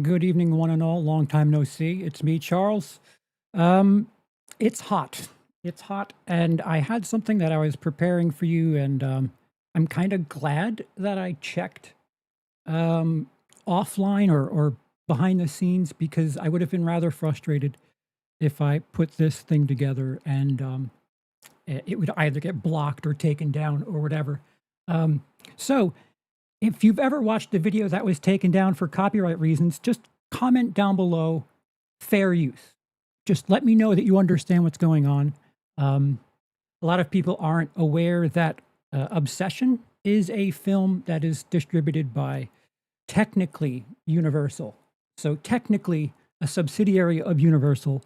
Good evening, one and all. Long time no see. It's me, Charles. Um, it's hot. It's hot, and I had something that I was preparing for you, and I'm kind of glad that I checked um, offline or behind the scenes because I would have been rather frustrated if I put this thing together and it would either get blocked or taken down or whatever. Um, so if you've ever watched a video that was taken down for copyright reasons, just comment down below fair use. Just let me know that you understand what's going on. Um, a lot of people aren't aware that Obsession is a film that is distributed by technically Universal. So technically, a subsidiary of Universal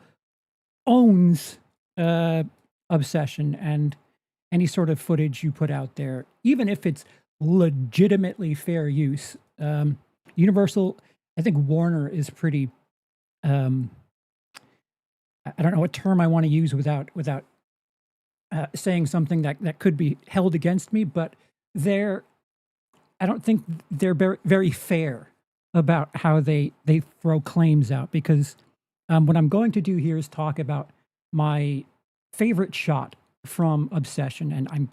owns uh, Obsession and any sort of footage you put out there, even if it's legitimately fair use. Universal, I think Warner is pretty. Um, I don't know what term I want to use without saying something that could be held against me, but they're. I don't think they're very fair about how they throw claims out because what I'm going to do here is talk about my favorite shot from Obsession, and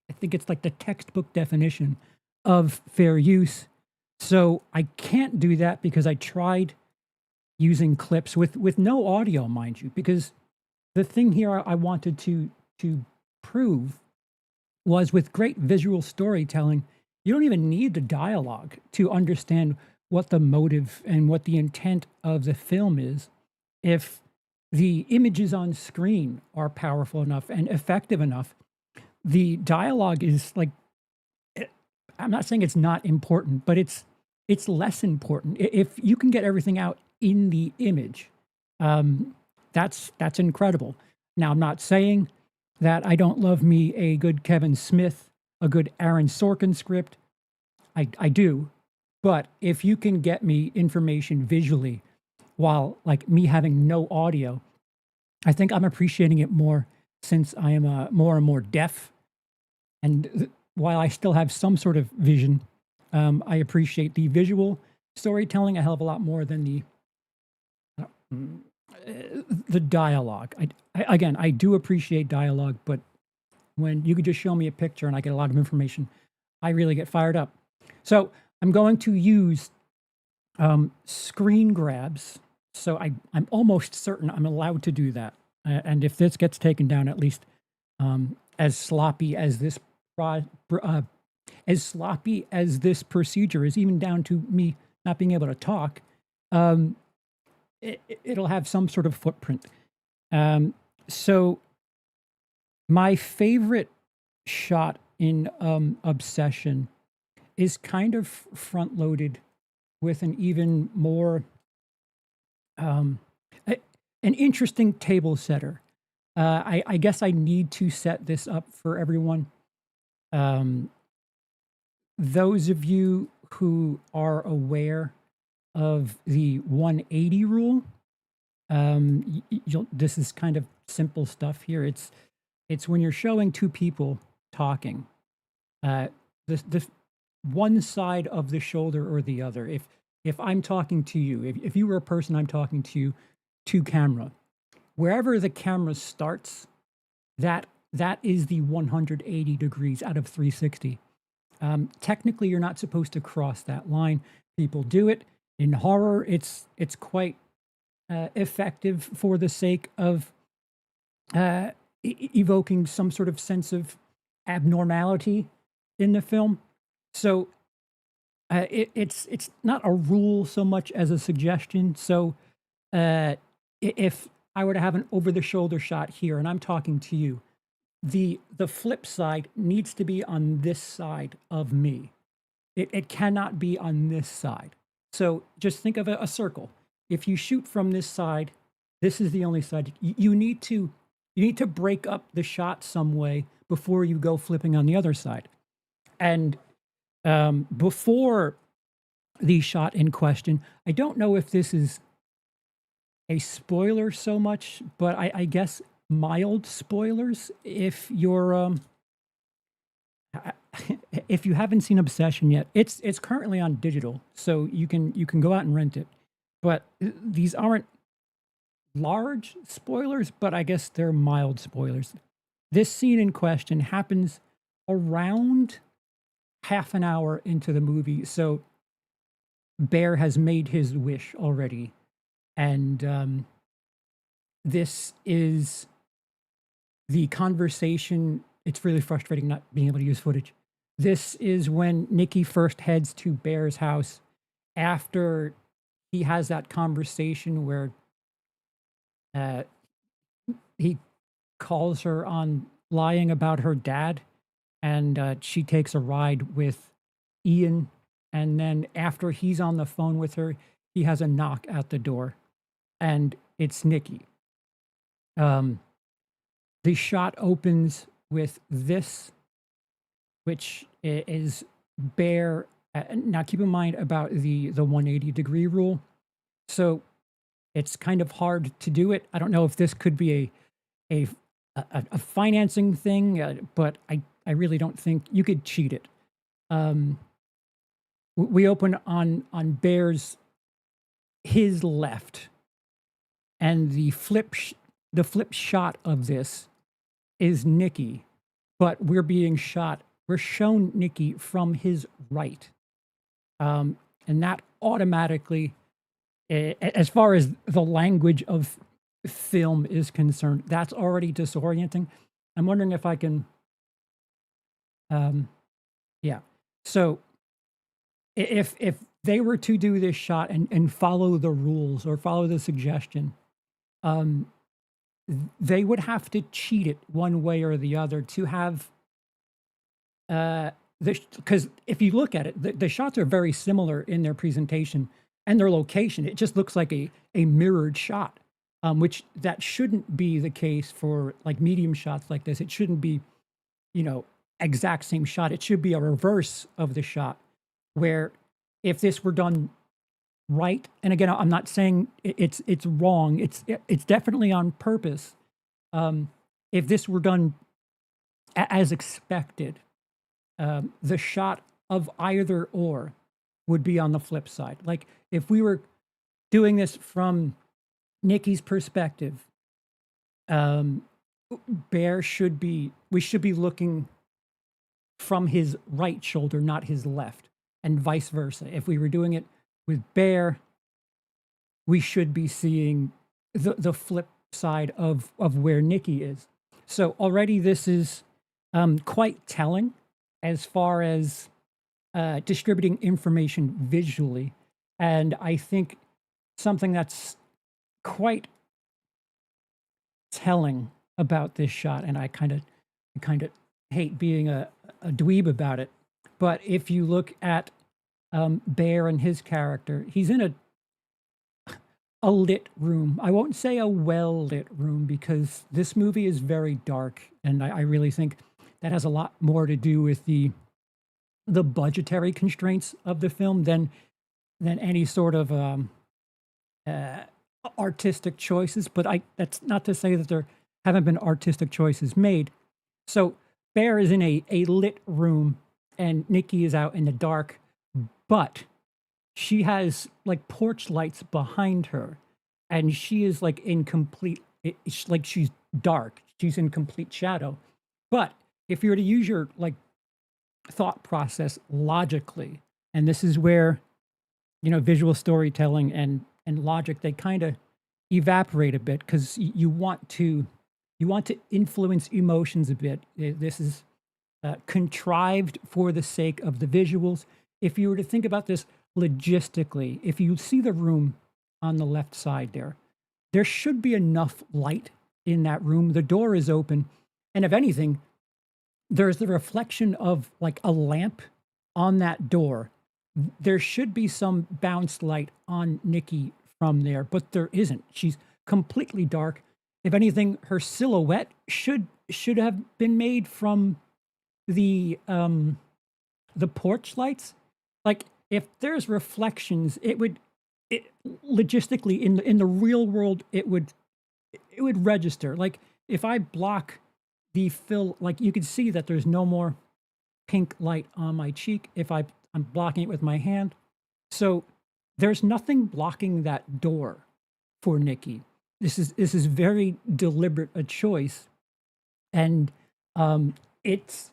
I think it's like the textbook definition of fair use. So I can't do that because I tried using clips with no audio, mind you, because the thing here I wanted to prove was with great visual storytelling, you don't even need the dialogue to understand what the motive and what the intent of the film is. If the images on screen are powerful enough and effective enough, the dialogue is like I'm not saying it's not important, but it's less important. If you can get everything out in the image, that's incredible. Now, I'm not saying that I don't love me a good Kevin Smith, a good Aaron Sorkin script. I do, but if you can get me information visually while like me having no audio, I think I'm appreciating it more since I am more and more deaf and while I still have some sort of vision, I appreciate the visual storytelling a hell of a lot more than uh, mm, the dialogue. Again, I do appreciate dialogue, but when you could just show me a picture and I get a lot of information, I really get fired up. So I'm going to use screen grabs. So I'm almost certain I'm allowed to do that. And if this gets taken down, at least as sloppy as this as sloppy as this procedure is, even down to me not being able to talk, um, it'll have some sort of footprint. So my favorite shot in Obsession is kind of front loaded with an even more um, a- an interesting table setter. I guess I need to set this up for everyone. Um, those of you who are aware of the 180 rule, this is kind of simple stuff here. It's when you're showing two people talking, uh, the one side of the shoulder or the other. If I'm talking to you, if you were a person I'm talking to camera, wherever the camera starts, that is the 180 degrees out of 360. Technically, you're not supposed to cross that line. People do it in horror. It's quite effective for the sake of evoking some sort of sense of abnormality in the film. So it's not a rule so much as a suggestion. So if I were to have an over the shoulder shot here, and I'm talking to you, the flip side needs to be on this side of me. It cannot be on this side. So just think of a circle. If you shoot from this side, this is the only side. You need to break up the shot some way before you go flipping on the other side. And before the shot in question, I don't know if this is a spoiler so much, but I guess mild spoilers if you're if you haven't seen Obsession yet. It's currently on digital, so you can go out and rent it. but these aren't large spoilers, but I guess they're mild spoilers. This scene in question happens around half an hour into the movie, so Bear has made his wish already, and this is the conversation. It's really frustrating not being able to use footage. This is when Nikki first heads to Bear's house after he has that conversation where uh, he calls her on lying about her dad, and she takes a ride with Ian. And then after he's on the phone with her, he has a knock at the door, and it's Nikki. Um, the shot opens with this, which is Bear. Now, keep in mind about the 180-degree rule. So it's kind of hard to do it. I don't know if this could be a a financing thing, but I really don't think you could cheat it. Um, we open on Bear's his left, and the flip shot of this is Nikki, but we're shown Nikki from his right, and that automatically, as far as the language of film is concerned, that's already disorienting. I'm wondering if I can, um, yeah. So if they were to do this shot and follow the rules or follow the suggestion, um, they would have to cheat it one way or the other to have because if you look at it, the shots are very similar in their presentation and their location. It just looks like a mirrored shot, which that shouldn't be the case for like medium shots like this. It shouldn't be, you know, exact same shot. It should be a reverse of the shot where if this were done right, and again, I'm not saying it's wrong. It's definitely on purpose. If this were done as expected, the shot of either or would be on the flip side. Like if we were doing this from Nikki's perspective, um, we should be looking from his right shoulder, not his left, and vice versa. If we were doing it with Bear, we should be seeing the flip side of where Nikki is. So already this is quite telling as far as distributing information visually. And I think something that's quite telling about this shot, and I kind of hate being a dweeb about it, but if you look at Bear and his character, he's in a lit room. I won't say a well lit room because this movie is very dark, and I really think that has a lot more to do with the budgetary constraints of the film than any sort of uh, artistic choices. But that's not to say that there haven't been artistic choices made. So Bear is in a lit room, and Nikki is out in the dark, but she has like porch lights behind her, and she is like in complete it's like she's dark. She's in complete shadow. But if you were to use your like thought process logically, and this is where visual storytelling and logic, they kind of evaporate a bit because you want to influence emotions a bit. This is contrived for the sake of the visuals. If you were to think about this logistically, if you see the room on the left side there should be enough light in that room. The door is open, and if anything, there's the reflection of like a lamp on that door. There should be some bounce light on Nikki from there, but there isn't. She's completely dark. If anything, her silhouette should have been made from the porch lights. Like if there's reflections, it logistically in the real world it would register. Like if I block the fill, like you could see that there's no more pink light on my cheek if I'm blocking it with my hand. So there's nothing blocking that door for Nikki. This is very deliberate a choice, and um, it's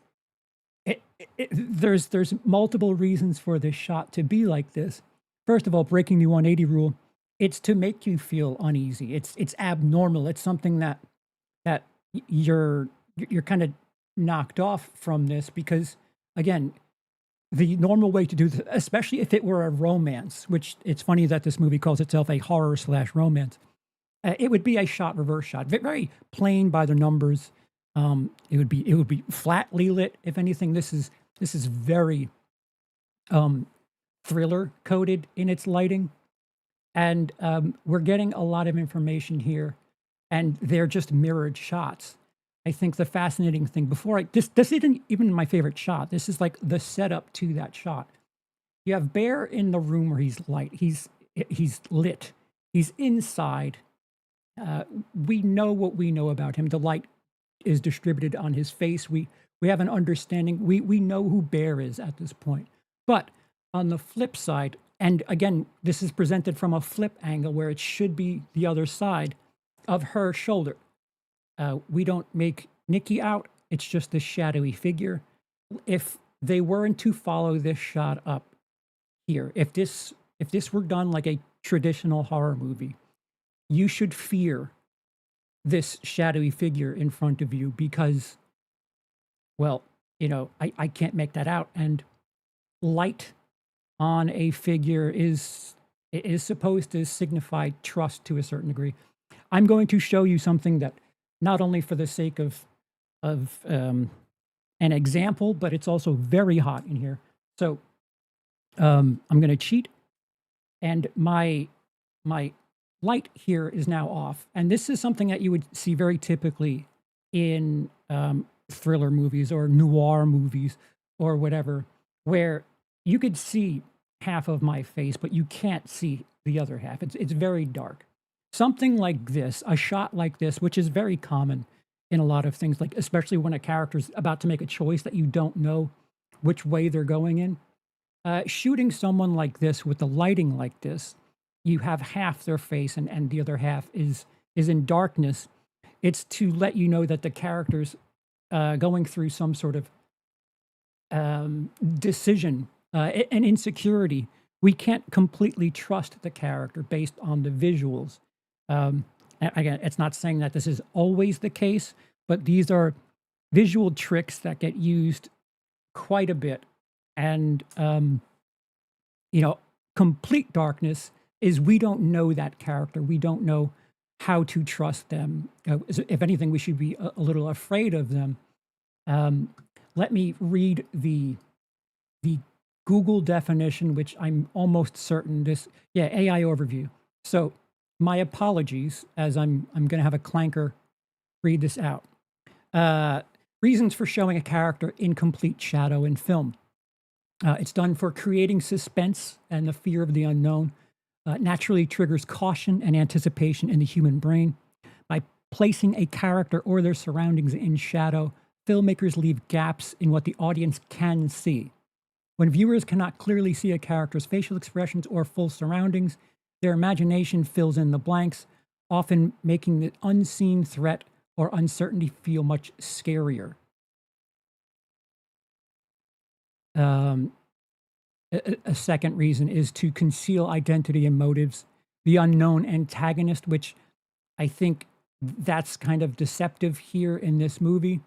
there's multiple reasons for this shot to be like this. First of all, breaking the 180 rule, it's to make you feel uneasy. It's abnormal. It's something that you're kind of knocked off from this because again, the normal way to do this, especially if it were a romance, which it's funny that this movie calls itself a horror slash romance, it would be a shot reverse shot, very plain by the numbers. It would be flatly lit. If anything, this is very um, thriller coded in its lighting, and we're getting a lot of information here, and they're just mirrored shots. I think the fascinating thing before I this isn't even my favorite shot. This is like the setup to that shot. You have Bear in the room where he's light. He's lit. He's inside. We know what we know about him. The light is distributed on his face. We have an understanding. We know who Bear is at this point. But on the flip side, and again, this is presented from a flip angle where it should be the other side of her shoulder. We don't make Nikki out. It's just this shadowy figure. If they weren't to follow this shot up here, if this were done like a traditional horror movie, you should fear this shadowy figure in front of you because, well, I can't make that out. And light on a figure is supposed to signify trust to a certain degree. I'm going to show you something that not only for the sake of an example, but it's also very hot in here. So I'm going to cheat, and my light here is now off. And this is something that you would see very typically in thriller movies or noir movies or whatever, where you could see half of my face, but you can't see the other half. It's very dark. Something like this, a shot like this, which is very common in a lot of things, like especially when a character's about to make a choice that you don't know which way they're going in. Shooting someone like this with the lighting like this, you have half their face and the other half is in darkness. It's to let you know that the character's going through some sort of decision, an insecurity. We can't completely trust the character based on the visuals. Again, it's not saying that this is always the case, but these are visual tricks that get used quite a bit. And, complete darkness is we don't know that character. We don't know how to trust them. If anything, we should be a little afraid of them. Let me read the Google definition, which I'm almost certain AI overview. So my apologies, as I'm going to have a clanker read this out. Reasons for showing a character in complete shadow in film. It's done for creating suspense and the fear of the unknown. Naturally triggers caution and anticipation in the human brain. By placing a character or their surroundings in shadow, filmmakers leave gaps in what the audience can see. When viewers cannot clearly see a character's facial expressions or full surroundings, their imagination fills in the blanks, often making the unseen threat or uncertainty feel much scarier. A second reason is to conceal identity and motives. The unknown antagonist, which I think that's kind of deceptive here in this movie.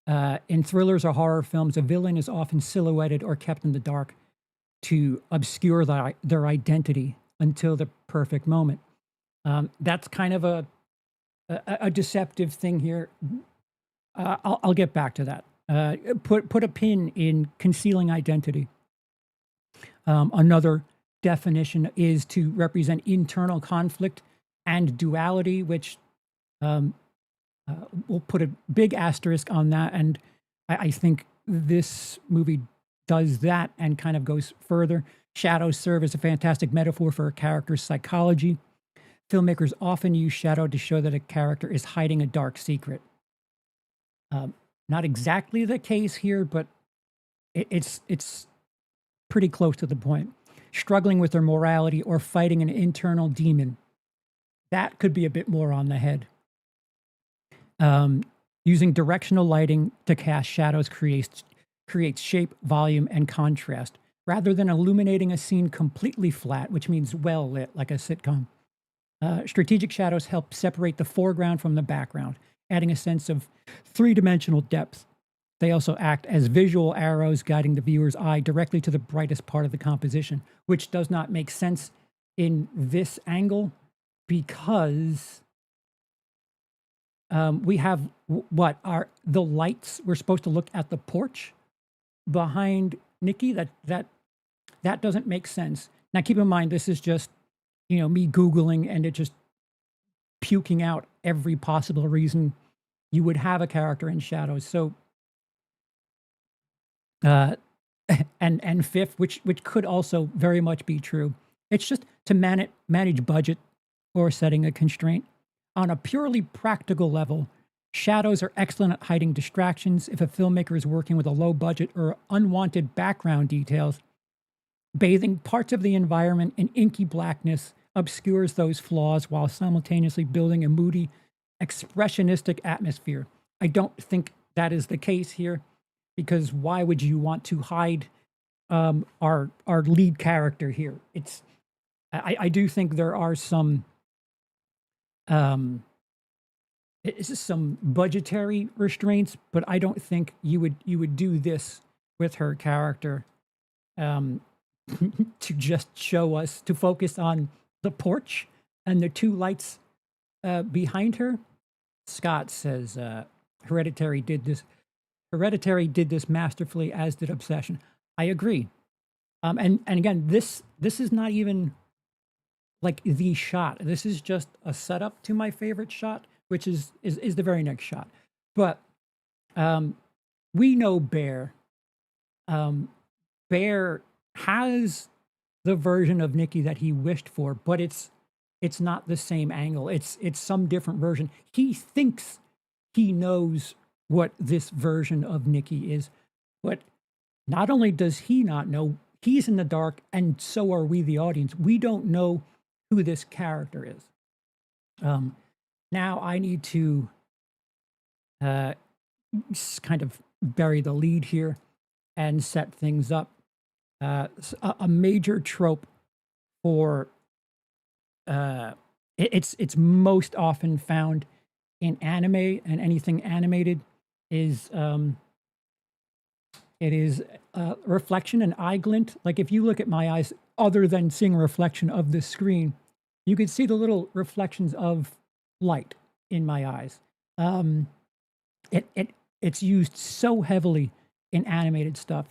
In thrillers or horror films, a villain is often silhouetted or kept in the dark to obscure their identity until the perfect moment. That's kind of a deceptive thing here. I'll get back to that. Put a pin in concealing identity. Another definition is to represent internal conflict and duality, which we'll put a big asterisk on that. And I think this movie does that and kind of goes further. Shadows serve as a fantastic metaphor for a character's psychology. Filmmakers often use shadow to show that a character is hiding a dark secret. Not exactly the case here, but it's pretty close to the point. struggling with their morality or fighting an internal demon. That could be a bit more on the head. Using directional lighting to cast shadows creates shape, volume, and contrast, rather than illuminating a scene completely flat, which means well lit, like a sitcom. Strategic shadows help separate the foreground from the background, adding a sense of three-dimensional depth. They also act as visual arrows, guiding the viewer's eye directly to the brightest part of the composition, which does not make sense in this angle because we have what are the lights. We're supposed to look at the porch behind Nikki. That doesn't make sense. Now, keep in mind, this is just me Googling and it just puking out every possible reason you would have a character in shadows. So, and fifth, which could also very much be true. It's just to manage budget or setting a constraint. On a purely practical level, shadows are excellent at hiding distractions. If a filmmaker is working with a low budget or unwanted background details, bathing parts of the environment in inky blackness obscures those flaws while simultaneously building a moody, expressionistic atmosphere. I don't think that is the case here, because why would you want to hide our lead character here? I do think there are some some budgetary restraints, but I don't think you would do this with her character to just show us, to focus on the porch and the two lights behind her. Scott says Hereditary did this masterfully, as did Obsession. I agree. And again, this is not even like the shot. This is just a setup to my favorite shot, which is the very next shot. But we know Bear. Bear has the version of Nikki that he wished for, but it's not the same angle. It's some different version. He thinks he knows what this version of Nikki is, but not only does he not know, he's in the dark, and so are we, the audience. We don't know who this character is. Now I need to kind of bury the lead here and set things up. A major trope for it's most often found in anime and anything animated is it is reflection and eye glint. Like if you look at my eyes, other than seeing a reflection of the screen, you can see the little reflections of light in my eyes. It's used so heavily in animated stuff.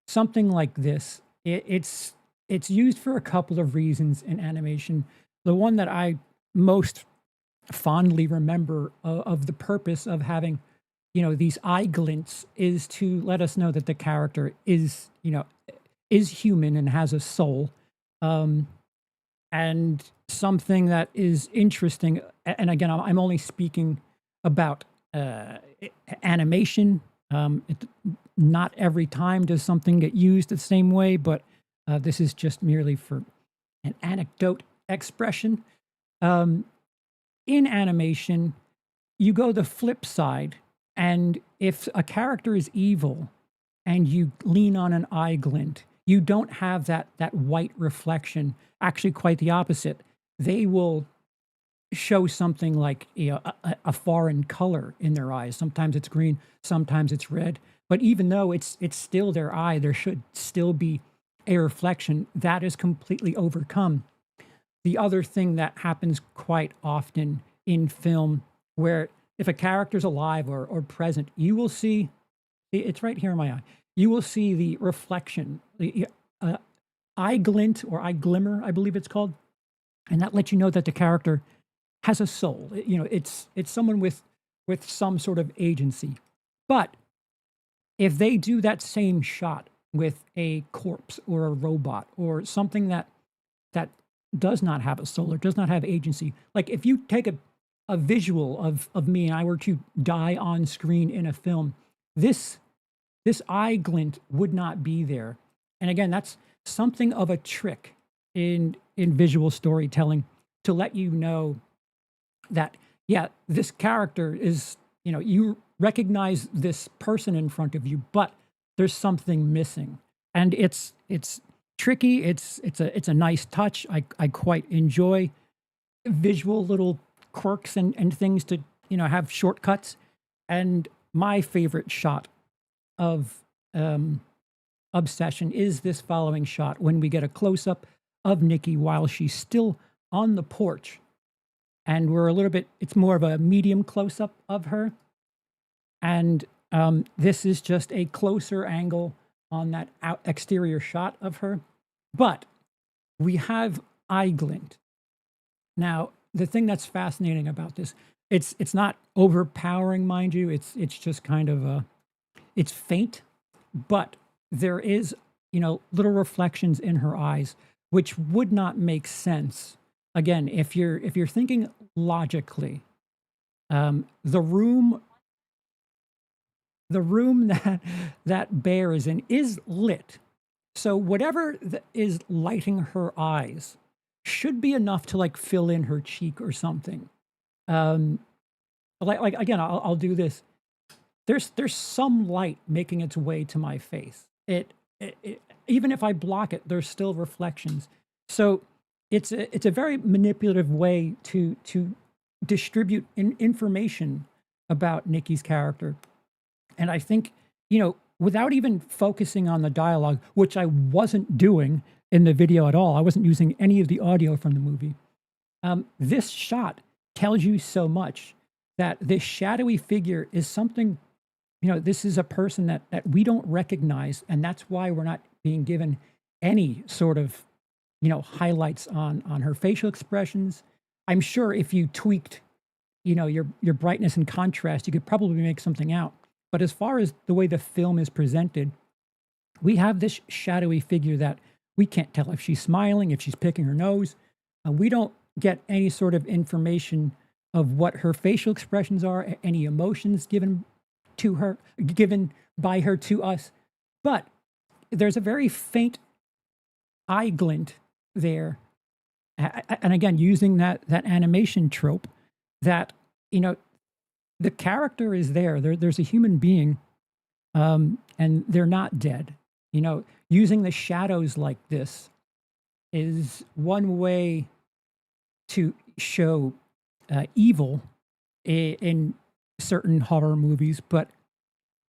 Something like this, it's used for a couple of reasons in animation. The one that I most fondly remember of the purpose of having, these eye glints is to let us know that the character is human and has a soul. And something that is interesting, and again, I'm only speaking about animation. Not every time does something get used the same way, but this is just merely for an anecdote expression. In animation, you go the flip side, and if a character is evil and you lean on an eye glint, you don't have that white reflection. Actually, quite the opposite. They will show something like a foreign color in their eyes. Sometimes it's green, sometimes it's red. But even though it's still their eye, there should still be a reflection. That is completely overcome. The other thing that happens quite often in film, where if a character's alive or present, you will see, it's right here in my eye, you will see the reflection, the eye glint or eye glimmer, I believe it's called. And that lets you know that the character has a soul. It's someone with some sort of agency. But if they do that same shot with a corpse or a robot or something that does not have a soul or does not have agency, like if you take a visual of me and I were to die on screen in a film, this eye glint would not be there. And again, something of a trick in visual storytelling to let you know that, yeah, this character is, you recognize this person in front of you, but there's something missing. And it's tricky. It's a nice touch. I quite enjoy visual little quirks and things to, have shortcuts. And my favorite shot of Obsession is this following shot when we get a close up of Nikki while she's still on the porch. And we're a little bit, it's more of a medium close up of her. And this is just a closer angle on that exterior shot of her. But we have eye glint. Now, the thing that's fascinating about this, it's not overpowering, mind you. It's just kind of it's faint, but there is, little reflections in her eyes, which would not make sense. Again, if you're thinking logically, the room that Bear is in is lit. So whatever is lighting her eyes should be enough to like fill in her cheek or something. Um, like again, I'll do this. There's some light making its way to my face. Even if I block it, there's still reflections. So it's a very manipulative way to distribute information about Nikki's character. And I think, without even focusing on the dialogue, which I wasn't doing in the video at all, I wasn't using any of the audio from the movie. This shot tells you so much that this shadowy figure is something, this is a person that we don't recognize. And that's why we're not being given any sort of, highlights on her facial expressions. I'm sure if you tweaked, your brightness and contrast, you could probably make something out. But as far as the way the film is presented, we have this shadowy figure that we can't tell if she's smiling, if she's picking her nose. We don't get any sort of information of what her facial expressions are, any emotions given by her to us. But there's a very faint eye glint there. And again, using that animation trope that, the character is there. There's a human being, and they're not dead. Using the shadows like this is one way to show evil in certain horror movies, but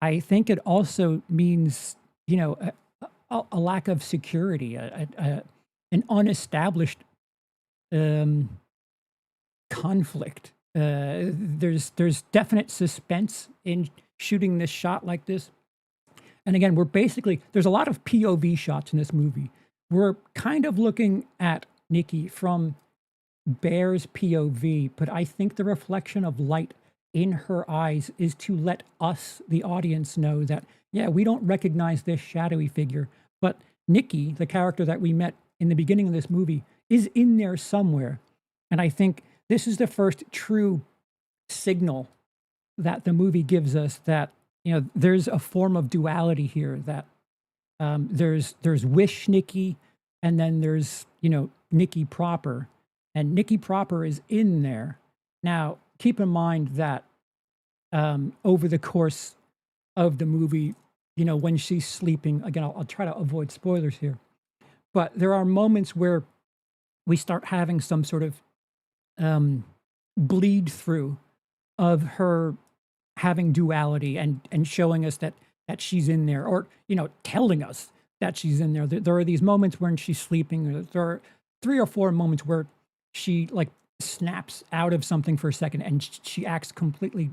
I think it also means, a lack of security, an unestablished conflict. There's definite suspense in shooting this shot like this. And again, there's a lot of POV shots in this movie. We're kind of looking at Nikki from Bear's POV, but I think the reflection of light in her eyes is to let us, the audience, know that, yeah, we don't recognize this shadowy figure, but Nikki, the character that we met in the beginning of this movie, is in there somewhere. And I think this is the first true signal that the movie gives us that, there's a form of duality here, that there's Wish Nikki, and then there's, Nikki proper. And Nikki proper is in there. Now, keep in mind that over the course of the movie, when she's sleeping, again, I'll try to avoid spoilers here, but there are moments where we start having some sort of bleed through of her having duality and showing us that she's in there, or telling us that she's in there. There are these moments when she's sleeping. There are 3 or 4 moments where she like snaps out of something for a second and she acts completely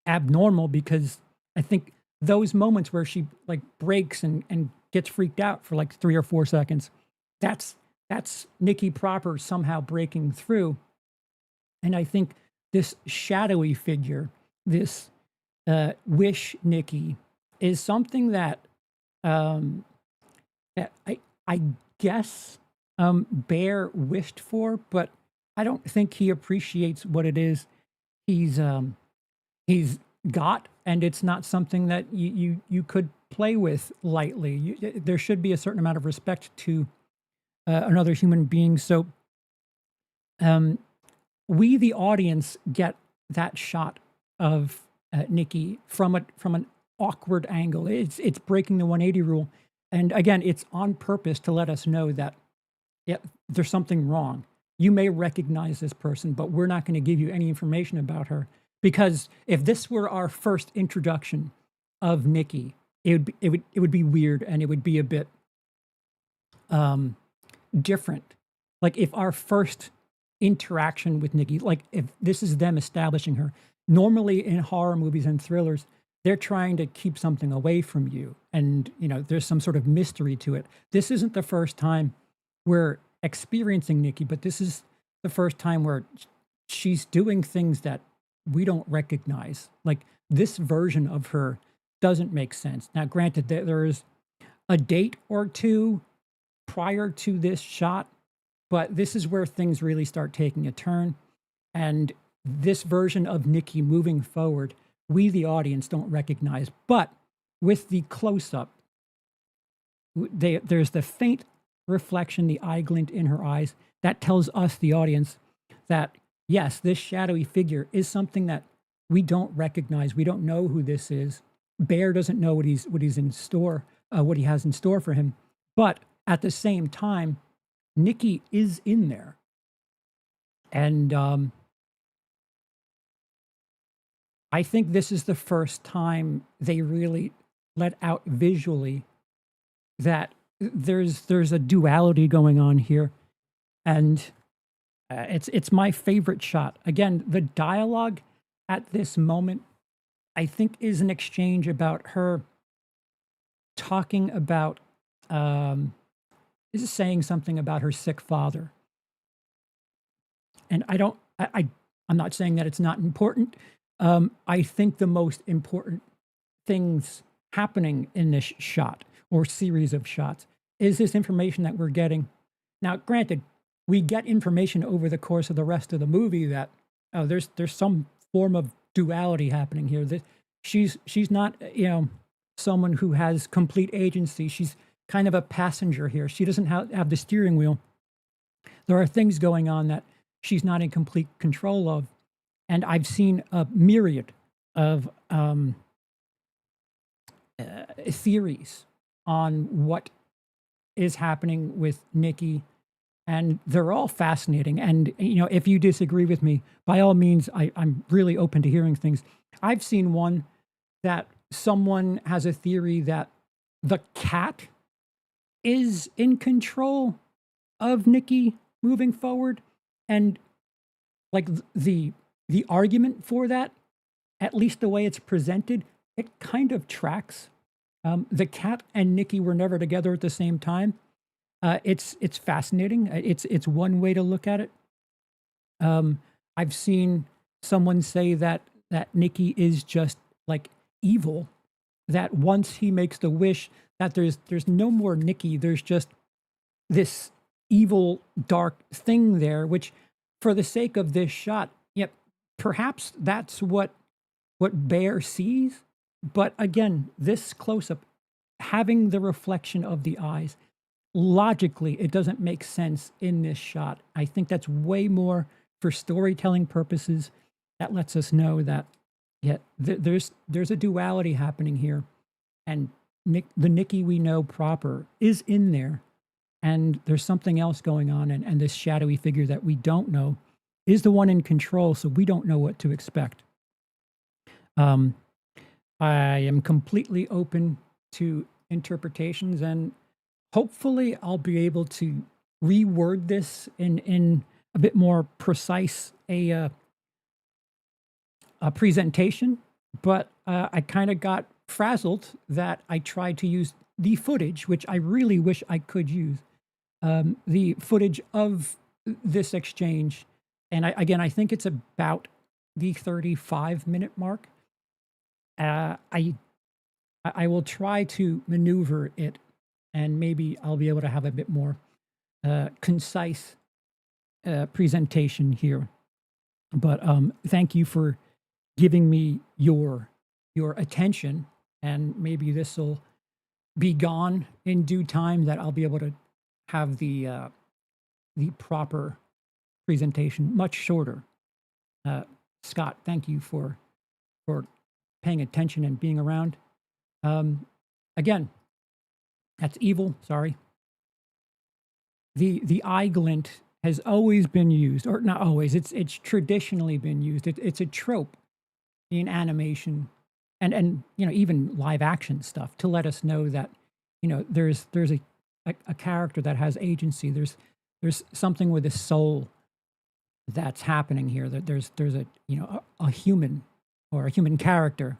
abnormal, because I think those moments where she like breaks and gets freaked out for like 3 or 4 seconds, that's Nikki proper somehow breaking through. And I think this shadowy figure, this Wish Nikki, is something that that I guess Bear wished for, but I don't think he appreciates what it is he's got and it's not something that you could play with lightly. There should be a certain amount of respect to another human being. So um, we, the audience, get that shot of Nikki from an awkward angle. It's breaking the 180 rule, and again, it's on purpose to let us know that yeah, there's something wrong. You may recognize this person, but we're not going to give you any information about her because if this were our first introduction of Nikki, it would be weird and it would be a bit um, different. Like if our first interaction with Nikki, like if this is them establishing her, normally in horror movies and thrillers, they're trying to keep something away from you. And, there's some sort of mystery to it. This isn't the first time we're experiencing Nikki, but this is the first time where she's doing things that we don't recognize. Like this version of her doesn't make sense. Now, granted, there is a date or two prior to this shot, but this is where things really start taking a turn. And this version of Nikki moving forward, we, the audience, don't recognize. But with the close up, there's the faint reflection, the eye glint in her eyes that tells us, the audience, that yes, this shadowy figure is something that we don't recognize. We don't know who this is. Bear doesn't know what he's in store, what he has in store for him. But at the same time, Nikki is in there, and I think this is the first time they really let out visually that there's a duality going on here, and it's my favorite shot. Again, the dialogue at this moment, I think, is an exchange about her talking about is saying something about her sick father, and I'm not saying that it's not important. I think the most important things happening in this shot or series of shots is this information that we're getting. Now, granted, we get information over the course of the rest of the movie that there's some form of duality happening here. That she's not someone who has complete agency. She's kind of a passenger here. She doesn't have the steering wheel. There are things going on that she's not in complete control of. And I've seen a myriad of theories on what is happening with Nikki, and they're all fascinating. And if you disagree with me, by all means, I'm really open to hearing things. I've seen one that someone has a theory that the cat is in control of Nikki moving forward, and like the argument for that, at least the way it's presented, it kind of tracks. The cat and Nikki were never together at the same time. It's fascinating. It's one way to look at it. I've seen someone say that Nikki is just like evil. That once he makes the wish, that there's no more Nikki. There's just this evil, dark thing there. Which, for the sake of this shot, yep, perhaps that's what Bear sees. But again, this close up, having the reflection of the eyes, logically, it doesn't make sense in this shot. I think that's way more for storytelling purposes. That lets us know that there's a duality happening here, and the Nikki we know proper is in there, and there's something else going on, and this shadowy figure that we don't know is the one in control, so we don't know what to expect. I am completely open to interpretations, and hopefully I'll be able to reword this in a bit more precise a presentation. But I kind of got frazzled that I tried to use the footage, which I really wish I could use, the footage of this exchange. And I think it's about the 35-minute mark. I will try to maneuver it, and maybe I'll be able to have a bit more concise presentation here. But thank you for giving me your your attention, and maybe this will be gone in due time, that I'll be able to have the proper presentation much shorter. Uh, Scott, thank you for paying attention and being around. Um, Again, that's evil. Sorry. The eye glint has always been used, or not always. It's traditionally been used. It's a trope in animation, and even live action stuff, to let us know that there's a character that has agency. There's something with a soul that's happening here. That there's a human, or a human character,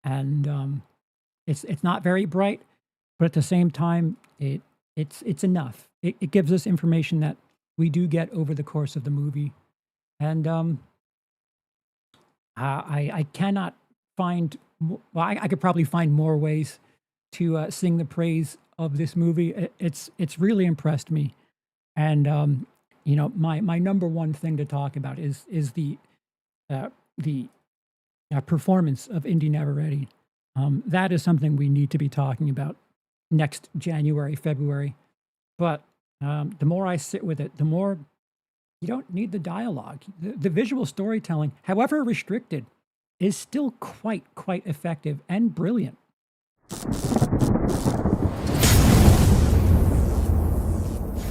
and it's not very bright, but at the same time, it's enough. It gives us information that we do get over the course of the movie, and I cannot find. Well, I could probably find more ways to sing the praise of this movie. It's really impressed me, and my number one thing to talk about is the performance of Indy Neveready. That is something we need to be talking about next January, February. But the more I sit with it, the more you don't need the dialogue. The visual storytelling, however restricted, is still quite effective and brilliant.